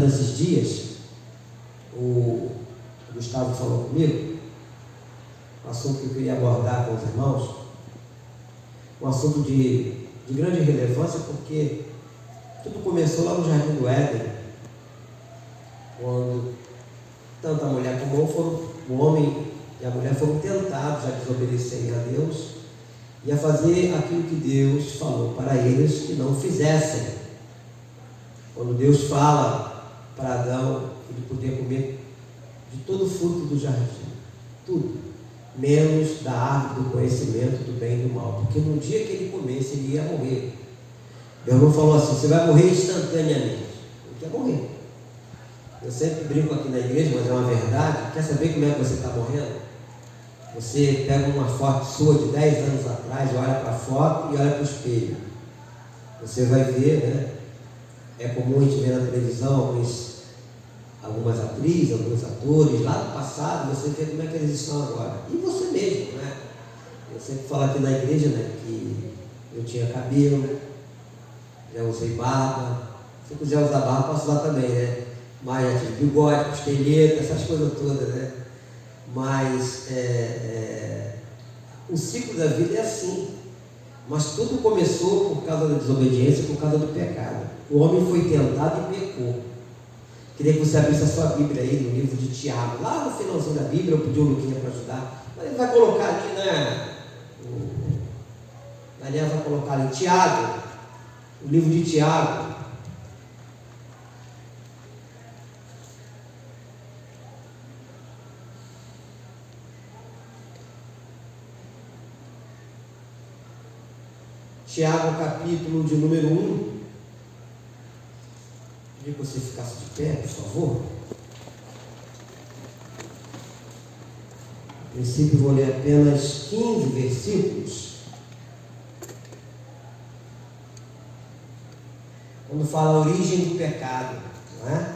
esses dias, o Gustavo falou comigo, um assunto que eu queria abordar com os irmãos, um assunto de grande relevância, porque tudo começou lá no Jardim do Éden, quando tanto a mulher como o homem e a mulher foram tentados a desobedecerem a Deus e a fazer aquilo que Deus falou para eles que não fizessem. Quando Deus fala para Adão que ele podia comer de todo o fruto do jardim, tudo, menos da árvore do conhecimento do bem e do mal, porque no dia que ele comesse, ele ia morrer. Deus não falou assim: você vai morrer instantaneamente. Ele ia morrer. Eu sempre brinco aqui na igreja, mas é uma verdade. Quer saber como é que você está morrendo? Você pega uma foto sua de 10 anos atrás, olha para a foto e olha para o espelho. Você vai ver, né? É comum a gente ver na televisão algumas atrizes, alguns atores lá do passado, você vê como é que eles estão agora. E você mesmo, né? Eu sempre falo aqui na igreja, né, que eu tinha cabelo, já usei barba. Se eu quiser usar barba, posso usar também, né? Mas já tive bigode, costeleta, essas coisas todas, né? Mas o ciclo da vida é assim. Mas tudo começou por causa da desobediência, por causa do pecado. O homem foi tentado e pecou. Queria que você abrisse a sua Bíblia aí no livro de Tiago, lá no finalzinho da Bíblia. Eu pedi o Luquinha para ajudar, mas ele vai colocar ali, né? O Daniel vai colocar ali Tiago, o livro de Tiago. Tiago, capítulo de número 1. Queria que você ficasse de pé, por favor. A princípio vou ler apenas 15 versículos. Quando fala a origem do pecado, não é?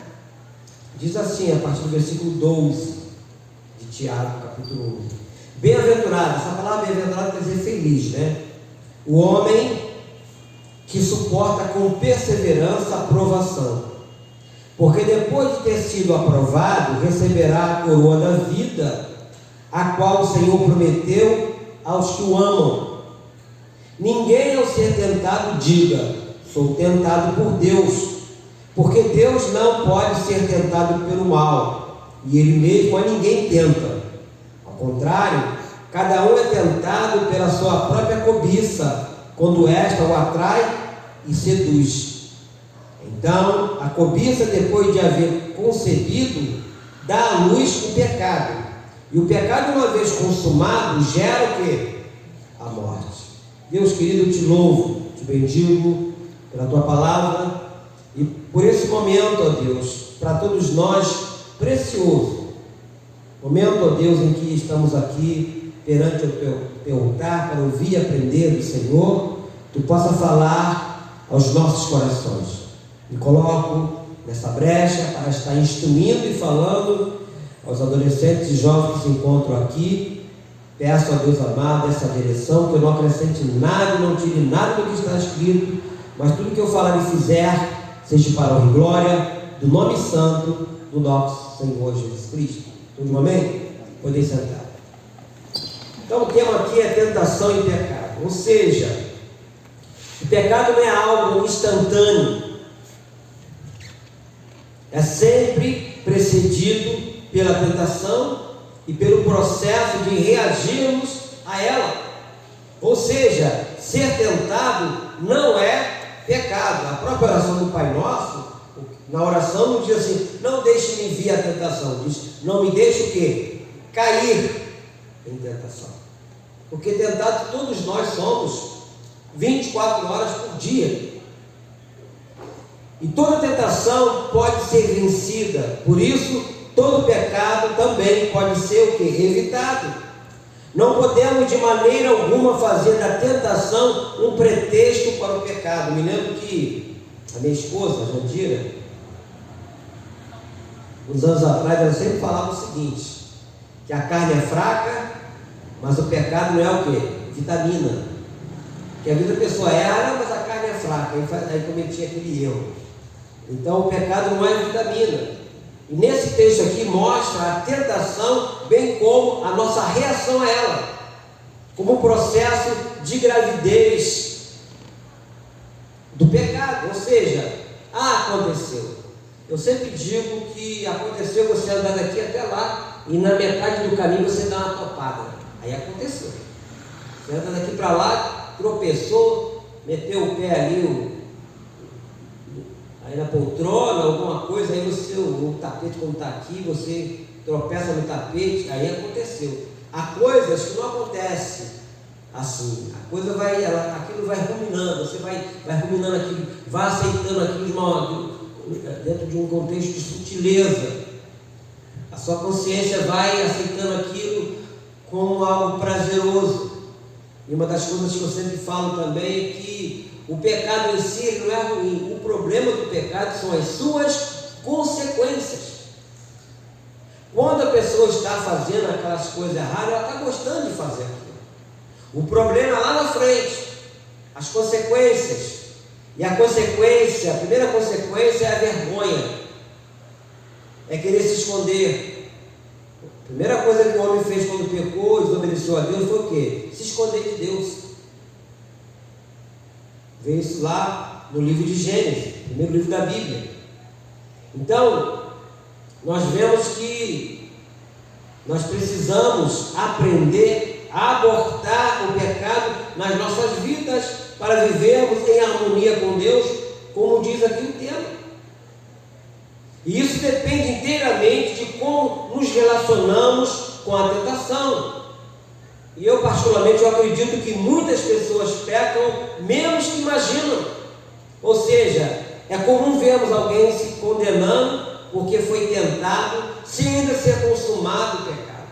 Diz assim, a partir do versículo 12 de Tiago, capítulo 1. Bem-aventurado, essa palavra bem-aventurado quer dizer feliz, né? O homem que suporta com perseverança a provação, porque depois de ter sido aprovado, receberá a coroa da vida, a qual o Senhor prometeu aos que o amam. Ninguém, ao ser tentado, diga: sou tentado por Deus, porque Deus não pode ser tentado pelo mal, e Ele mesmo a ninguém tenta. Ao contrário, cada um é tentado pela sua própria cobiça, quando esta o atrai e seduz. Então, a cobiça, depois de haver concebido, dá à luz o pecado. E o pecado, uma vez consumado, gera o quê? A morte. Deus querido, eu te louvo, te bendigo pela tua palavra e por esse momento, ó Deus, para todos nós, precioso. Momento, ó Deus, em que estamos aqui perante o teu altar para ouvir e aprender do Senhor, tu possa falar aos nossos corações. Me coloco nessa brecha para estar instruindo e falando aos adolescentes e jovens que se encontram aqui. Peço a Deus amado essa direção, que eu não acrescente nada, não tire nada do que está escrito, mas tudo que eu falar e fizer seja para a honra e glória do nome santo do nosso Senhor Jesus Cristo. Tudo amém? Podem sentar. Então o tema aqui é tentação e pecado, ou seja, o pecado não é algo instantâneo, é sempre precedido pela tentação e pelo processo de reagirmos a ela. Ou seja, ser tentado não é pecado. A própria oração do Pai Nosso, na oração não diz assim: não deixe-me vir a tentação, diz: não me deixe o quê? Cair em tentação. Porque tentados todos nós somos 24 horas por dia. E toda tentação pode ser vencida. Por isso, todo pecado também pode ser o quê? Evitado. Não podemos de maneira alguma fazer da tentação um pretexto para o pecado. Me lembro que a minha esposa, a Jandira, uns anos atrás, ela sempre falava o seguinte: que a carne é fraca, mas o pecado não é o quê? Vitamina. Que a vida da pessoa mas a carne é fraca. Aí cometia aquele erro. Então o pecado não é vitamina. E nesse texto aqui mostra a tentação, bem como a nossa reação a ela, como um processo de gravidez do pecado. Ou seja, aconteceu. Eu sempre digo que aconteceu você andar daqui até lá e na metade do caminho você dá uma topada. Aí aconteceu. Você anda daqui para lá, tropeçou, meteu o pé ali, aí na poltrona, alguma coisa, aí você, o tapete como está aqui, você tropeça no tapete, aí aconteceu. Há coisas que não acontecem assim, a coisa vai, aquilo vai ruminando, você vai ruminando aquilo, vai aceitando aquilo dentro de um contexto de sutileza. A sua consciência vai aceitando aquilo como algo prazeroso. E uma das coisas que eu sempre falo também é que o pecado em si não é ruim. O problema do pecado são as suas consequências. Quando a pessoa está fazendo aquelas coisas erradas, ela está gostando de fazer aquilo. O problema é lá na frente, as consequências. E a primeira consequência é a vergonha, é querer se esconder. A primeira coisa que o homem fez quando pecou e desobedeceu a Deus foi o quê? Se esconder de Deus. Vê isso lá no livro de Gênesis, primeiro livro da Bíblia. Então, nós vemos que nós precisamos aprender a abortar o pecado nas nossas vidas para vivermos em harmonia com Deus, como diz aqui o tema. E isso depende inteiramente de como nos relacionamos com a tentação. E eu particularmente acredito que muitas pessoas pecam menos que imaginam. Ou seja, é comum vermos alguém se condenando porque foi tentado sem ainda ser consumado o pecado.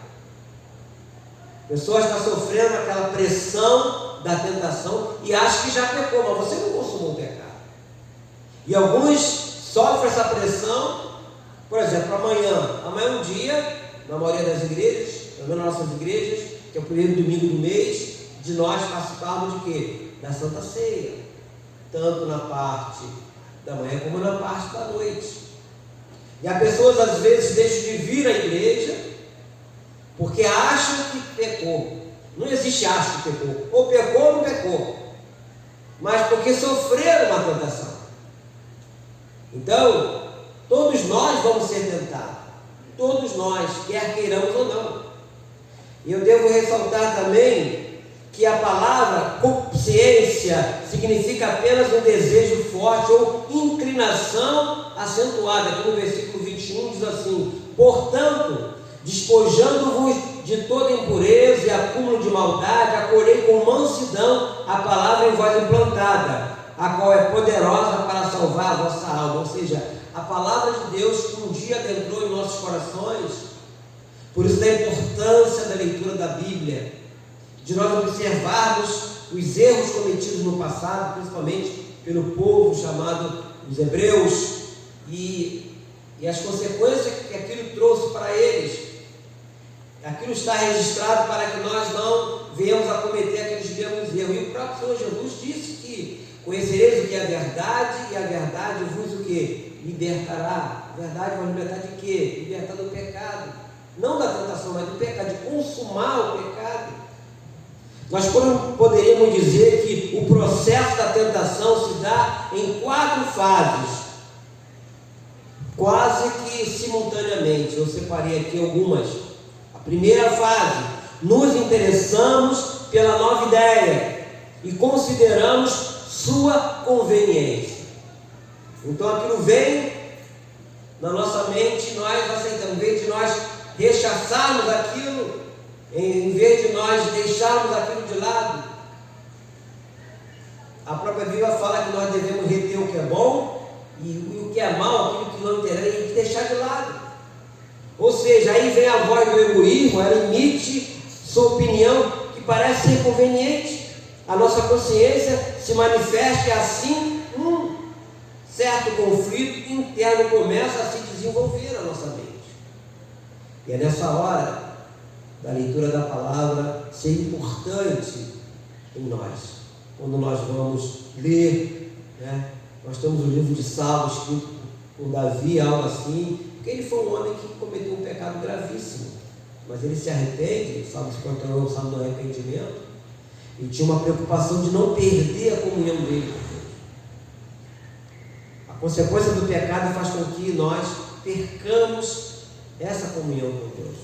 A pessoa está sofrendo aquela pressão da tentação e acha que já pecou, mas você não consumou o pecado. E alguns sofrem essa pressão, por exemplo, amanhã é um dia, na maioria das igrejas, pelo menos nas nossas igrejas, que é o primeiro domingo do mês, de nós participarmos de quê? Da Santa Ceia, tanto na parte da manhã como na parte da noite. E as pessoas às vezes deixam de vir à igreja porque acham que pecou. Não existe acho que pecou, ou pecou ou não pecou, mas porque sofreram uma tentação. Então, todos nós vamos ser tentados, todos nós, quer queiramos ou não. E eu devo ressaltar também que a palavra consciência significa apenas um desejo forte ou inclinação acentuada. Aqui no versículo 21 diz assim: portanto, despojando-vos de toda impureza e acúmulo de maldade, acolhei com mansidão a palavra em vós implantada, a qual é poderosa para salvar a vossa alma. Ou seja, a palavra de Deus que um dia adentrou em nossos corações. Por isso da importância da leitura da Bíblia, de nós observarmos os erros cometidos no passado, principalmente pelo povo chamado os hebreus, e as consequências que aquilo trouxe para eles. Aquilo está registrado para que nós não venhamos a cometer aqueles mesmos erros. E o próprio Senhor Jesus disse que conhecereis o que é a verdade, e a verdade vos o que? Libertará. A verdade vai libertar de quê? Libertar do pecado. Não da tentação, mas do pecado, de consumar o pecado. Nós poderíamos dizer que o processo da tentação se dá em 4 fases, quase que simultaneamente. Eu separei aqui algumas. A primeira fase, nos interessamos pela nova ideia e consideramos sua conveniência. Então aquilo vem na nossa mente, nós aceitamos. Em vez de nós rechaçarmos aquilo, em vez de nós deixarmos aquilo de lado, a própria Bíblia fala que nós devemos reter o que é bom e o que é mal, aquilo que não interessa, a gente deixar de lado. Ou seja, aí vem a voz do egoísmo, ela emite sua opinião que parece ser conveniente. A nossa consciência se manifesta e assim certo conflito interno começa a se desenvolver na nossa mente. E é nessa hora da leitura da palavra ser importante em nós. Quando nós vamos ler, nós temos o livro de Salmos, que o por Davi, algo assim, porque ele foi um homem que cometeu um pecado gravíssimo, mas ele se arrepende, Salmo 51, o Salmo do arrependimento, e tinha uma preocupação de não perder a comunhão dele com Deus. A consequência do pecado faz com que nós percamos essa comunhão com Deus.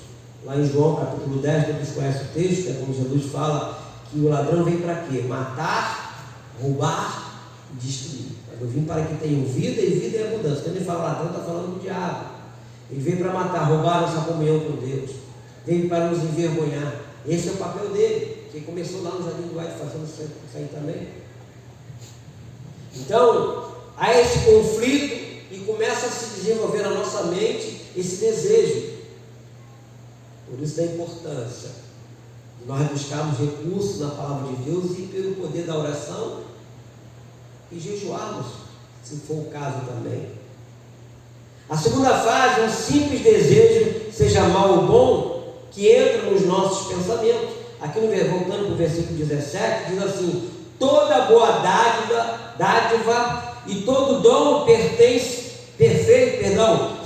Lá em João capítulo 10, todos conhecem o texto, é como Jesus fala que o ladrão vem para quê? Matar, roubar e destruir. Mas eu vim para que tenham vida e vida em abundância. Quando ele fala ladrão, está falando do diabo. Ele veio para matar, roubar nossa comunhão com Deus. Veio para nos envergonhar. Esse é o papel dele, que começou lá no Jardim do Éden fazendo isso aí também. Então, há esse conflito e começa a se desenvolver na nossa mente esse desejo. Por isso da importância de nós buscarmos recursos na palavra de Deus e pelo poder da oração e jejuarmos, se for o caso também. A segunda fase, um simples desejo, seja mal ou bom, que entra nos nossos pensamentos. Aqui voltando para o versículo 17, diz assim: toda boa dádiva e todo dom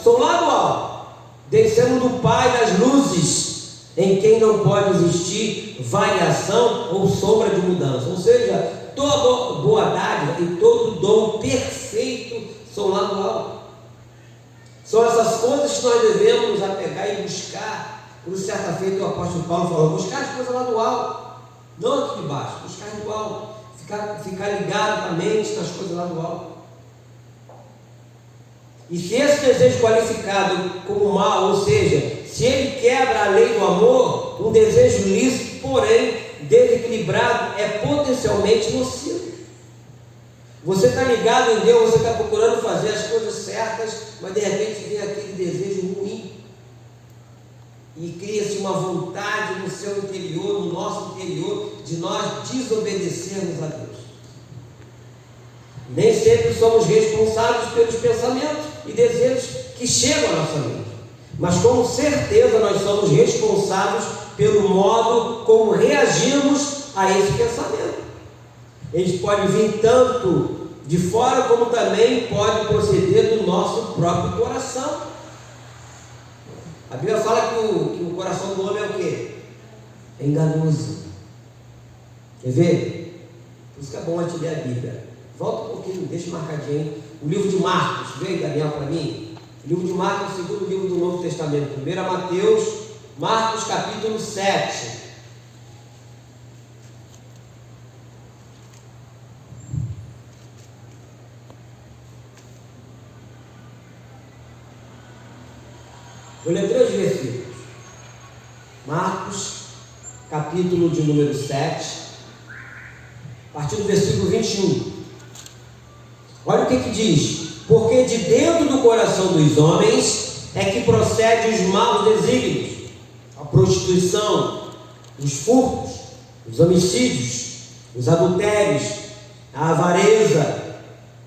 são lá do alto, descendo do Pai das luzes, em quem não pode existir variação ou sombra de mudança. Ou seja, toda boa dádiva e todo dom perfeito são lá do alto. São essas coisas que nós devemos nos apegar e buscar. Por certa feita o apóstolo Paulo falou: buscar as coisas lá do alto, não aqui de baixo, buscar do alto, ficar ligado na mente nas coisas lá do alto. E se esse desejo qualificado como mal, ou seja, se ele quebra a lei do amor, um desejo lícito, porém desequilibrado, é potencialmente nocivo. Você está ligado em Deus, você está procurando fazer as coisas certas, mas de repente vem aquele desejo ruim. E cria-se uma vontade no seu interior, no nosso interior, de nós desobedecermos a Deus. Nem sempre somos responsáveis pelos pensamentos e desejos que chegam à nossa mente, mas com certeza nós somos responsáveis pelo modo como reagimos a esse pensamento. Eles podem vir tanto de fora como também pode proceder do nosso próprio coração. A Bíblia fala que o coração do homem é o quê? É enganoso. Quer ver? Por isso que é bom a gente ler a Bíblia. Volta um pouquinho, deixa marcadinho. O livro de Marcos, veio Daniel para mim? O livro de Marcos é o segundo livro do Novo Testamento. 1 Mateus, Marcos capítulo 7. Vou ler 3 versículos. Marcos, capítulo de número 7, a partir do versículo 21. Olha o que diz: porque de dentro do coração dos homens é que procedem os maus desígnios, a prostituição, os furtos, os homicídios, os adultérios, a avareza,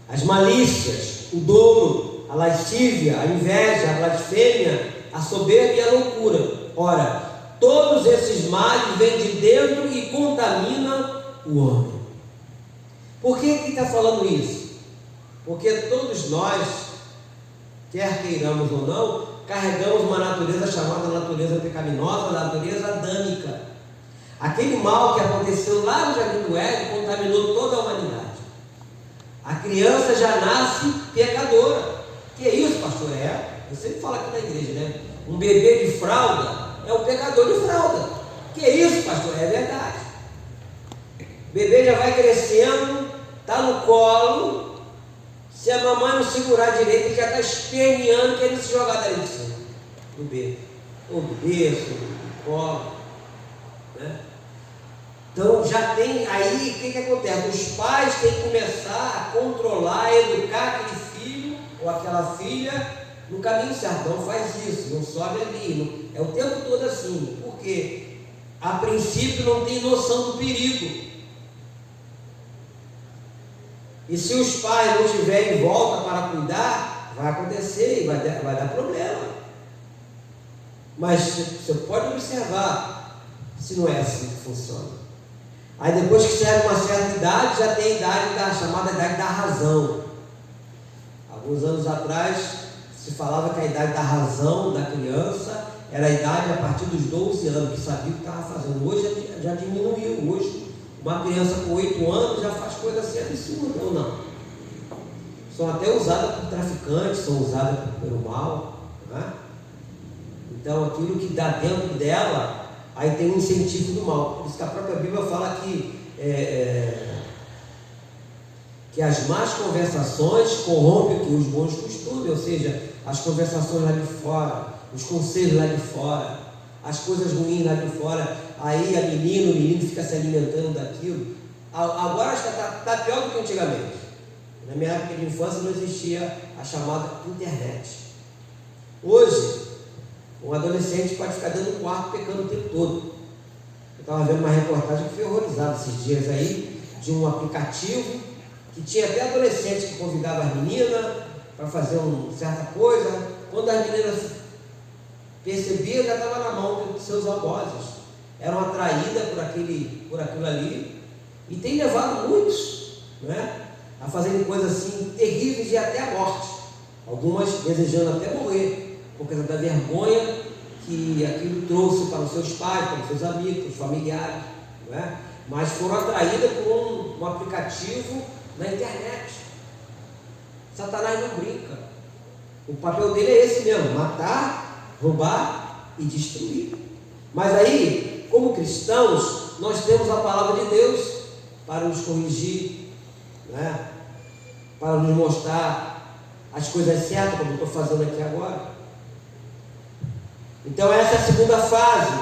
as malícias, o dolo, a lascívia, a inveja, a blasfêmia, a soberba e a loucura. Ora, todos esses males vêm de dentro e contaminam o homem. Por que está falando isso? Porque todos nós, quer queiramos ou não, carregamos uma natureza chamada natureza pecaminosa, natureza adâmica. Aquele mal que aconteceu lá no Jardim do Éden contaminou toda a humanidade. A criança já nasce pecadora. Que é isso, pastor? Eu sempre falo aqui na igreja, né? Um bebê de fralda é um pecador de fralda. Que é isso, pastor? É verdade. O bebê já vai crescendo, está no colo. Se a mamãe não segurar direito, ele já está esperneando, querendo se jogar dali de cima do berço, ou do berço, do colo, né? Então já tem aí, o que acontece? Os pais têm que começar a controlar, educar aquele filho ou aquela filha no caminho certo. Não faz isso, não sobe ali, não, é o tempo todo assim, porque a princípio não tem noção do perigo. E se os pais não tiverem volta para cuidar, vai acontecer e vai dar problema. Mas você pode observar se não é assim que funciona. Aí depois que chega uma certa idade, já tem a idade chamada idade da razão. alguns anos atrás, se falava que a idade da razão da criança era a idade a partir dos 12 anos, que sabia o que estava fazendo. Hoje já diminuiu. Hoje, uma criança com 8 anos já faz coisa assim absurda, ou não? São até usadas por traficantes, são usadas pelo mal, né? Então, aquilo que dá dentro dela, aí tem um incentivo do mal. Por isso que a própria Bíblia fala que as más conversações corrompem os bons costumes, ou seja, as conversações lá de fora, os conselhos lá de fora, as coisas ruins lá de fora, aí o menino fica se alimentando daquilo. Agora acho que está pior do que antigamente. Na minha época de infância não existia a chamada internet. Hoje, um adolescente pode ficar dentro do quarto pecando o tempo todo. Eu estava vendo uma reportagem que foi horrorizada esses dias aí, de um aplicativo que tinha até adolescentes que convidavam as meninas para fazer uma certa coisa. Quando as meninas percebiam, já estava na mão dos seus algozes. Eram atraídas por aquilo ali, e tem levado muitos, né, a fazerem coisas assim terríveis e até a morte. Algumas desejando até morrer, por causa da vergonha que aquilo trouxe para os seus pais, para os seus amigos, para os familiares, né? Mas foram atraídas por um aplicativo na internet. Satanás não brinca. O papel dele é esse mesmo: matar, roubar e destruir. Mas aí, como cristãos, nós temos a palavra de Deus para nos corrigir, né? Para nos mostrar as coisas certas, como eu estou fazendo aqui agora. Então essa é a segunda fase,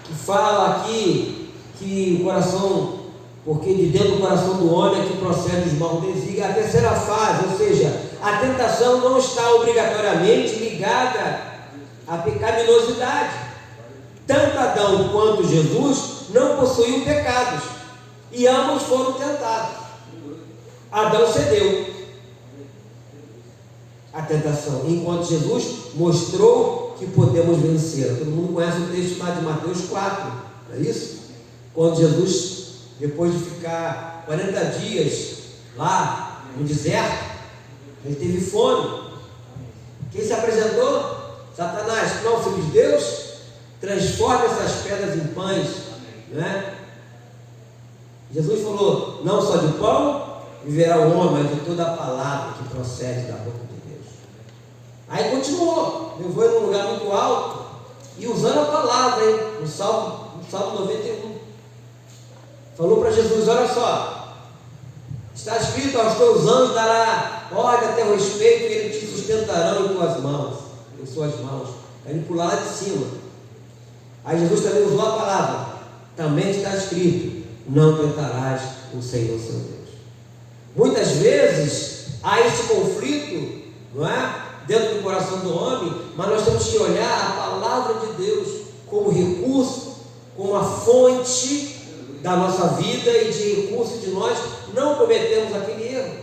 que fala aqui que o coração, porque de dentro do coração do homem é que procede os maus desígnios. A terceira fase, ou seja, a tentação não está obrigatoriamente ligada à pecaminosidade. Tanto Adão quanto Jesus não possuíam pecados, e ambos foram tentados. Adão cedeu à tentação, enquanto Jesus mostrou que podemos vencer. Todo mundo conhece o texto lá de Mateus 4, não é isso? Quando Jesus, depois de ficar 40 dias lá no deserto, ele teve fome. Quem se apresentou? Satanás. Não, filho de Deus, transforma essas pedras em pães, né? Jesus falou: não só de pão viverá o homem, mas de toda a palavra que procede da boca de Deus. Aí continuou, levou ele num lugar muito alto e usando a palavra, hein? No Salmo 91, falou para Jesus: olha só, está escrito, aos teus anjos dará ordem a teu respeito, e eles te sustentarão em tuas mãos, em suas mãos. Aí ele pula lá de cima. Aí Jesus também usou a palavra: também está escrito, não tentarás o Senhor seu Deus. Muitas vezes há esse conflito, não é, dentro do coração do homem, mas nós temos que olhar a palavra de Deus como recurso, como a fonte da nossa vida e de recurso de nós não cometemos aquele erro.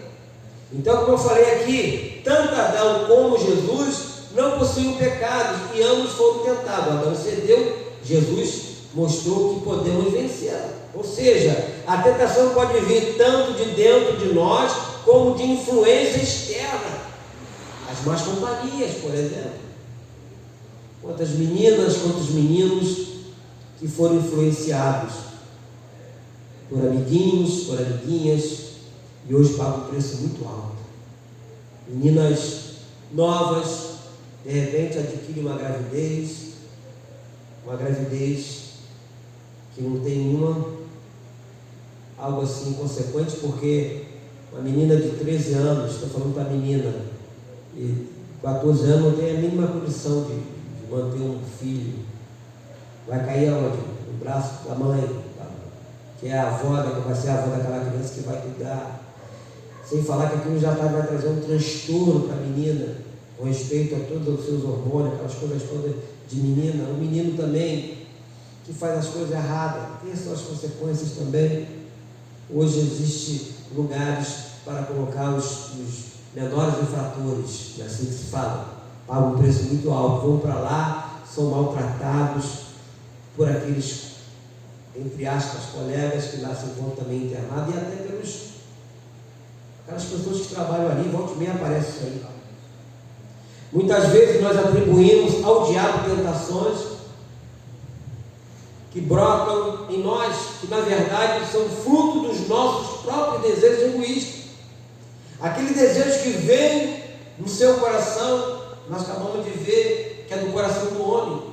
Então, como eu falei aqui, tanto Adão como Jesus não possuíam pecados e ambos foram tentados. Adão cedeu, Jesus mostrou que podemos vencê-la. Ou seja, a tentação pode vir tanto de dentro de nós como de influência externa. As más companhias, por exemplo. Quantas meninas, quantos meninos que foram influenciados por amiguinhos, por amiguinhas, e hoje pagam um preço muito alto. Meninas novas, de repente adquirem uma gravidez que não tem algo assim consequente, porque uma menina de 13 anos, estou falando para a menina, e 14 anos não tem a mínima condição de manter um filho. Vai cair aonde? No braço da mãe, que é a avó, vai ser a avó daquela criança que vai cuidar. Sem falar que aquilo já vai trazer um transtorno para a menina, com respeito a todos os seus hormônios, aquelas coisas todas de menina. O menino também, que faz as coisas erradas, tem as suas consequências também. Hoje existem lugares para colocar os menores infratores, é assim que se fala, pagam um preço muito alto, vão para lá, são maltratados por aqueles, entre aspas, colegas que lá se encontram também internados, e até pelos Aquelas pessoas que trabalham ali, volta e meia aparece isso aí. Muitas vezes nós atribuímos ao diabo tentações que brotam em nós, que na verdade são fruto dos nossos próprios desejos egoístas. Aquele desejo que vem no seu coração, nós acabamos de ver que é do coração do homem,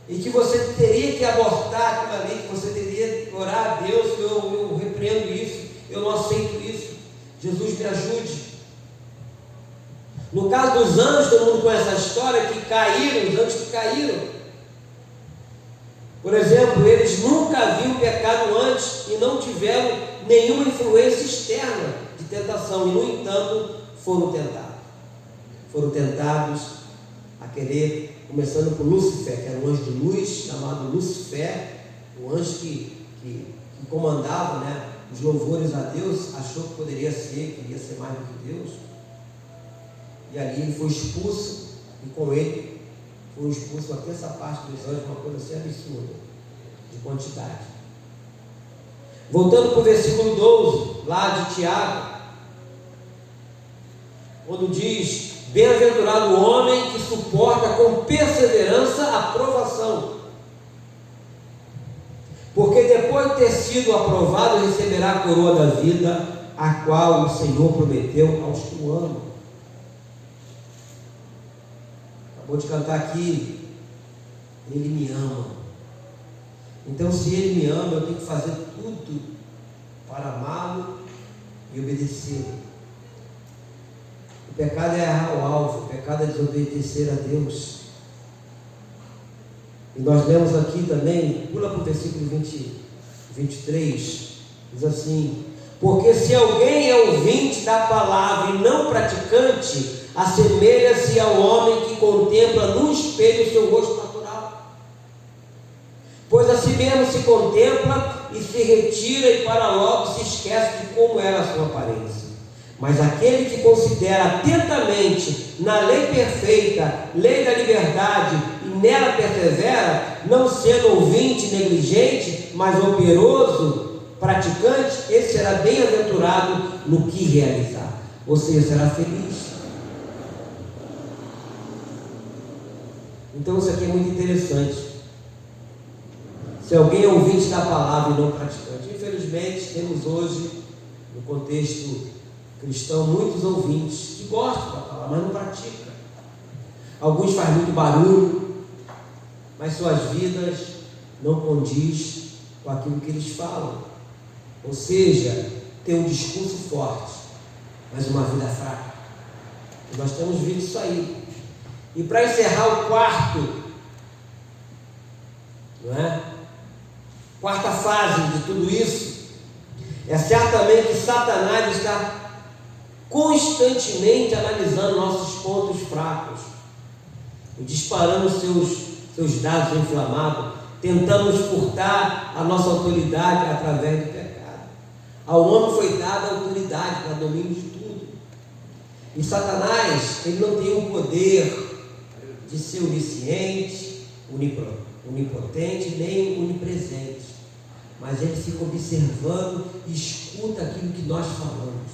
e que você teria que abortar aquilo ali, que você teria que orar a Deus, eu repreendo isso, eu não aceito isso, Jesus me ajude. No caso dos anjos, todo mundo conhece a história, que caíram, os anjos que caíram. Por exemplo, eles nunca haviam pecado antes e não tiveram nenhuma influência externa de tentação, e no entanto foram tentados. Foram tentados a querer, começando por Lúcifer, que era um anjo de luz, chamado Lúcifer, o anjo que comandava, né, os louvores a Deus, achou que poderia ser, queria ser mais do que Deus. E ali ele foi expulso, e com ele foi expulso uma terça parte dos anjos, uma coisa assim absurda, de quantidade. Voltando para o versículo 12, lá de Tiago, quando diz: bem-aventurado o homem que suporta com perseverança a provação, porque depois de ter sido aprovado, receberá a coroa da vida, a qual o Senhor prometeu aos que o amam. Acabou de cantar aqui, Ele me ama. Então, se Ele me ama, eu tenho que fazer tudo para amá-lo e obedecê-lo. O pecado é errar o alvo, o pecado é desobedecer a Deus. E nós lemos aqui também, pula para o versículo 23, diz assim: porque se alguém é ouvinte da palavra e não praticante, assemelha-se ao homem que contempla no espelho o seu rosto natural. Pois a si mesmo se contempla e se retira, e para logo se esquece de como era a sua aparência. Mas aquele que considera atentamente na lei perfeita, lei da liberdade, e nela persevera, não sendo ouvinte negligente, mas operoso, praticante, esse será bem-aventurado no que realizar. Ou seja, será feliz. Então isso aqui é muito interessante. Se alguém é ouvinte da palavra e não praticante, infelizmente temos hoje, no contexto cristão, muitos ouvintes que gostam da palavra, mas não praticam. Alguns fazem muito barulho, mas suas vidas não condiz com aquilo que eles falam. Ou seja, tem um discurso forte, mas uma vida fraca. E nós temos visto isso aí. E para encerrar o quarto, não é? Quarta fase de tudo isso, é certamente que Satanás está constantemente analisando nossos pontos fracos, e disparando seus dados inflamados, tentando nos furtar a nossa autoridade através do pecado. Ao homem foi dada a autoridade para domínio de tudo. E Satanás, ele não tem o poder de ser onisciente, onipotente, nem onipresente, mas ele fica observando e escuta aquilo que nós falamos.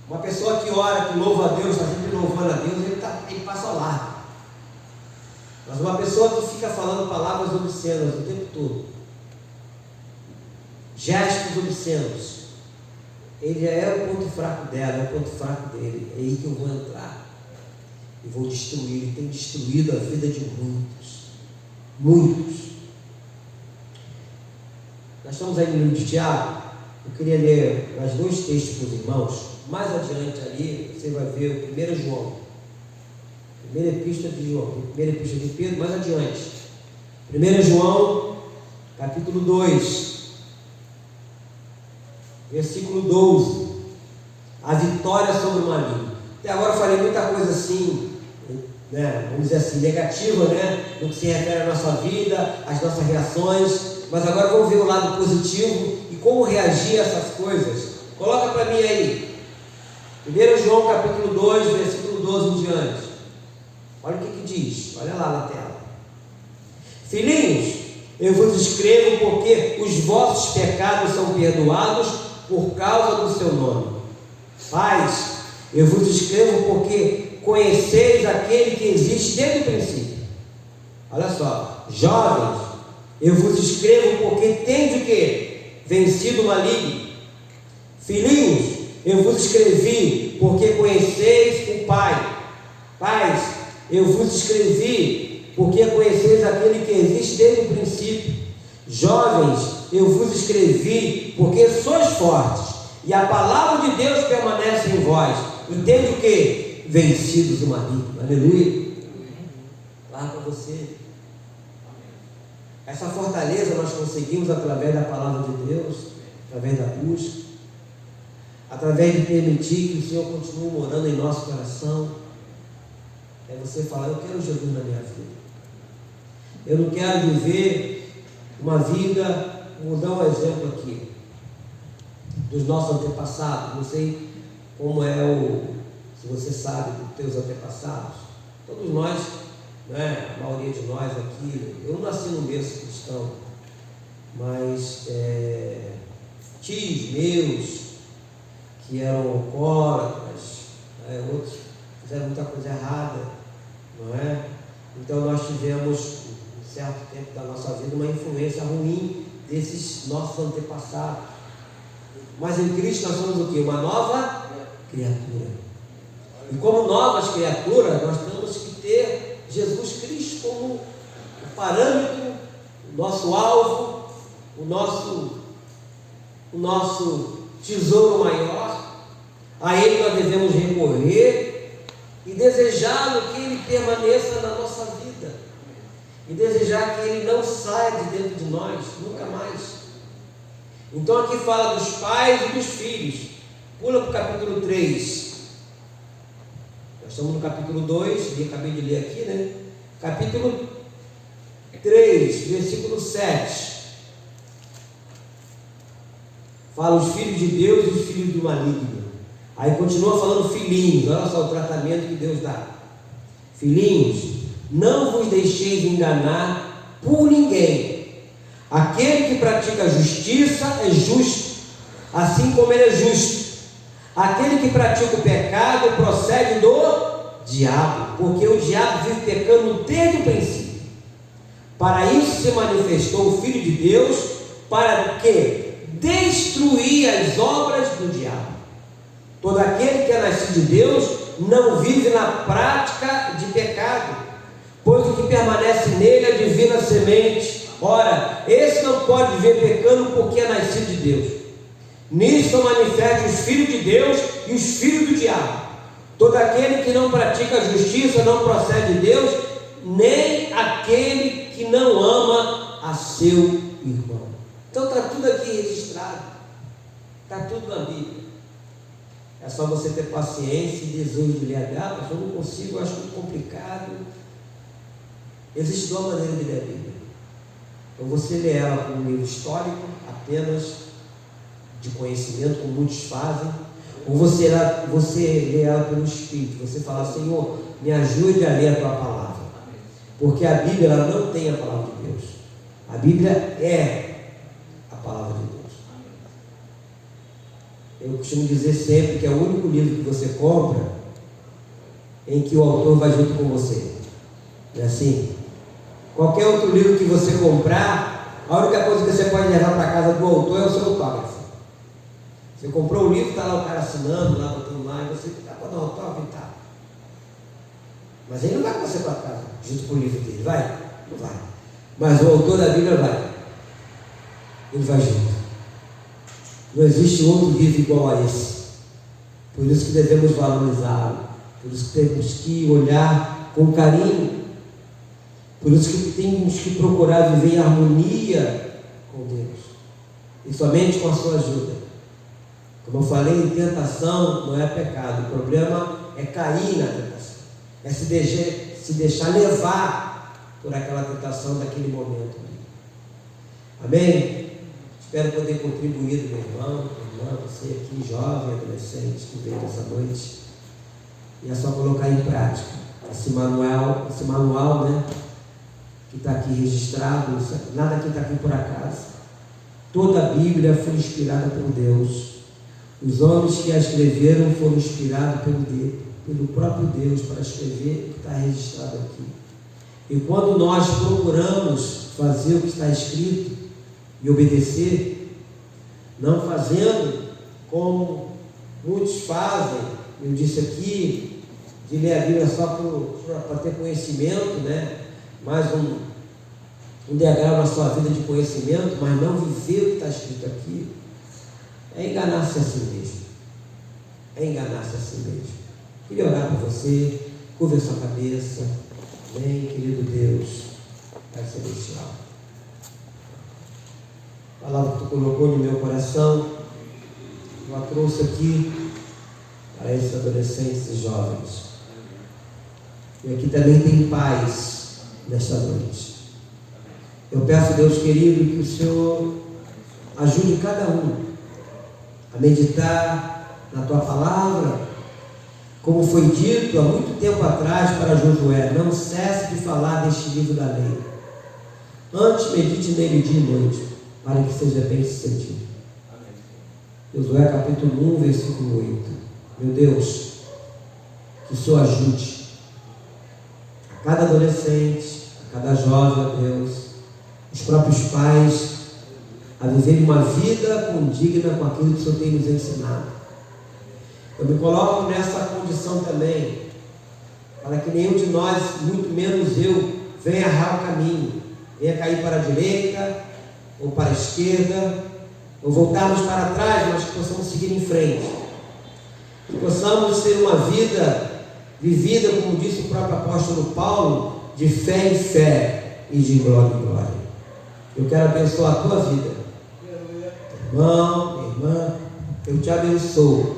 Uma pessoa que ora, que louva a Deus, está sempre louvando a Deus, ele passa ao lado. Mas uma pessoa que fica falando palavras obscenas o tempo todo, gestos obscenos, ele já é o ponto fraco dela, é o ponto fraco dele. É aí que eu vou entrar e vou destruir. Ele tem destruído a vida de muitos. Nós estamos aí no livro de Tiago. Eu queria ler mais dois textos para os irmãos. Mais adiante ali, você vai ver o 1 João, primeira epístola de João, primeira epístola de Pedro, mais adiante. 1 João, capítulo 2, versículo 12. A vitória sobre o maligno. Até agora eu falei muita coisa assim, né, vamos dizer assim, negativa, né, no que se refere à nossa vida, às nossas reações, mas agora vamos ver o lado positivo e como reagir a essas coisas. Coloca para mim aí, 1 João capítulo 2, versículo 12 em diante. Olha o que diz, olha lá na tela. Filhinhos, eu vos escrevo porque os vossos pecados são perdoados por causa do seu nome. Pais, eu vos escrevo porque conheceis aquele que existe desde o princípio. Olha só, jovens, eu vos escrevo porque tendes o quê? Vencido o maligno. Filhinhos, eu vos escrevi porque conheceis o Pai. Pais, eu vos escrevi porque conheceis aquele que existe desde o princípio. Jovens, eu vos escrevi porque sois fortes e a palavra de Deus permanece em vós. E tende o quê? Vencidos o maligno. Aleluia. Lá para você. Essa fortaleza nós conseguimos através da palavra de Deus, através da busca, através de permitir que o Senhor continue morando em nosso coração. É você falar: eu quero Jesus na minha vida. Eu não quero viver uma vida, vou dar um exemplo aqui, dos nossos antepassados. Não sei como se você sabe dos teus antepassados. Todos nós, né, a maioria de nós aqui, eu não nasci no berço cristão, mas tios meus que eram alcoólatras, né, outros fizeram muita coisa errada, não é? Então nós tivemos, um certo tempo da nossa vida, uma influência ruim desses nossos antepassados. Mas em Cristo nós somos o quê? Uma nova criatura. E como novas criaturas, nós temos que ter Jesus Cristo como o parâmetro, o nosso alvo, o nosso tesouro maior. A Ele nós devemos recorrer e desejá-lo que Ele permaneça na nossa vida, e desejar que Ele não saia de dentro de nós, nunca mais. Então aqui fala dos pais e dos filhos. Pula para o capítulo 3. Nós estamos no capítulo 2, acabei de ler aqui, né? Capítulo 3, versículo 7. Fala os filhos de Deus e os filhos do maligno. Aí continua falando filhinhos. Olha só o tratamento que Deus dá. Filhinhos, não vos deixeis enganar por ninguém. Aquele que pratica justiça é justo, assim como ele é justo. Aquele que pratica o pecado procede do diabo, porque o diabo vive pecando desde o princípio. Para isso se manifestou o Filho de Deus, para que destruir as obras do diabo. Todo aquele que é nascido de Deus não vive na prática de pecado, pois o que permanece nele é a divina semente. Ora, esse não pode viver pecando porque é nascido de Deus. Nisso são manifestos os filhos de Deus e os filhos do diabo. Todo aquele que não pratica a justiça não procede de Deus, nem aquele que não ama a seu irmão. Então está tudo aqui registrado, está tudo na Bíblia. É só você ter paciência e desejo de ler a Bíblia. Eu não consigo, eu acho muito complicado. Existe duas maneiras de ler a Bíblia. Ou você lê ela como um livro histórico, apenas de conhecimento, como muitos fazem, ou você lê ela pelo Espírito. Você fala: Senhor, me ajude a ler a tua palavra, porque a Bíblia ela não tem a palavra de Deus. A Bíblia é a palavra de Deus. Eu costumo dizer sempre que é o único livro que você compra em que o autor vai junto com você. Não é assim? Qualquer outro livro que você comprar, a única coisa que você pode levar para casa do autor é o seu autógrafo. Você comprou o livro, está lá o cara assinando, lá botando lá, e você está para dar um autógrafo e tá. Mas ele não vai com você para casa, junto com o livro dele, vai? Não vai. Mas o autor da Bíblia vai. Ele vai junto. Não existe outro livro igual a esse. Por isso que devemos valorizá-lo. Por isso que temos que olhar com carinho. Por isso que temos que procurar viver em harmonia com Deus. E somente com a sua ajuda. Como eu falei, tentação não é pecado. O problema é cair na tentação. É se deixar levar por aquela tentação daquele momento. Amém? Espero poder contribuir, meu irmão, irmã, você aqui, jovem, adolescente, que veio essa noite. E é só colocar em prática esse manual, né? Que está aqui registrado. Nada que está aqui por acaso. Toda a Bíblia foi inspirada por Deus Os homens que a escreveram foram inspirados pelo próprio Deus para escrever o que está registrado aqui. E quando nós procuramos fazer o que está escrito e obedecer, não fazendo como muitos fazem, eu disse aqui, de ler a Bíblia só para ter conhecimento, né? Mais um degrau na sua vida de conhecimento, mas não viver o que está escrito aqui, é enganar-se a si mesmo. É enganar-se a si mesmo. Queria orar por você, curva a sua cabeça. Amém, querido Deus, Pai Celestial. A palavra que tu colocou no meu coração, eu a trouxe aqui para esses adolescentes e jovens. E aqui também tem pais nesta noite. Eu peço, Deus querido, que o Senhor ajude cada um a meditar na tua palavra, como foi dito há muito tempo atrás para Josué: não cesse de falar deste livro da lei. Antes medite nele dia e noite, para que seja bem sucedido. Josué capítulo 1, versículo 8. Meu Deus, que o Senhor ajude a cada adolescente, a cada jovem, ó Deus, os próprios pais, a viver uma vida condigna com aquilo que o Senhor tem nos ensinado. Eu me coloco nessa condição também, para que nenhum de nós, muito menos eu, venha errar o caminho, venha cair para a direita ou para a esquerda, ou voltarmos para trás, mas que possamos seguir em frente, que possamos ter uma vida vivida, como disse o próprio apóstolo Paulo, de fé em fé e de glória em glória. Eu quero abençoar a tua vida, irmão, irmã. Eu te abençoo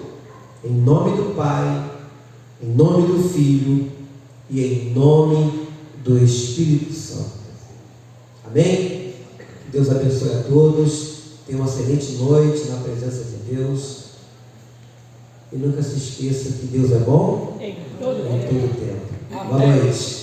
em nome do Pai, em nome do Filho e em nome do Espírito Santo. Amém? Deus abençoe a todos. Tenha uma excelente noite na presença de Deus. E nunca se esqueça que Deus é bom em todo tempo. Boa noite.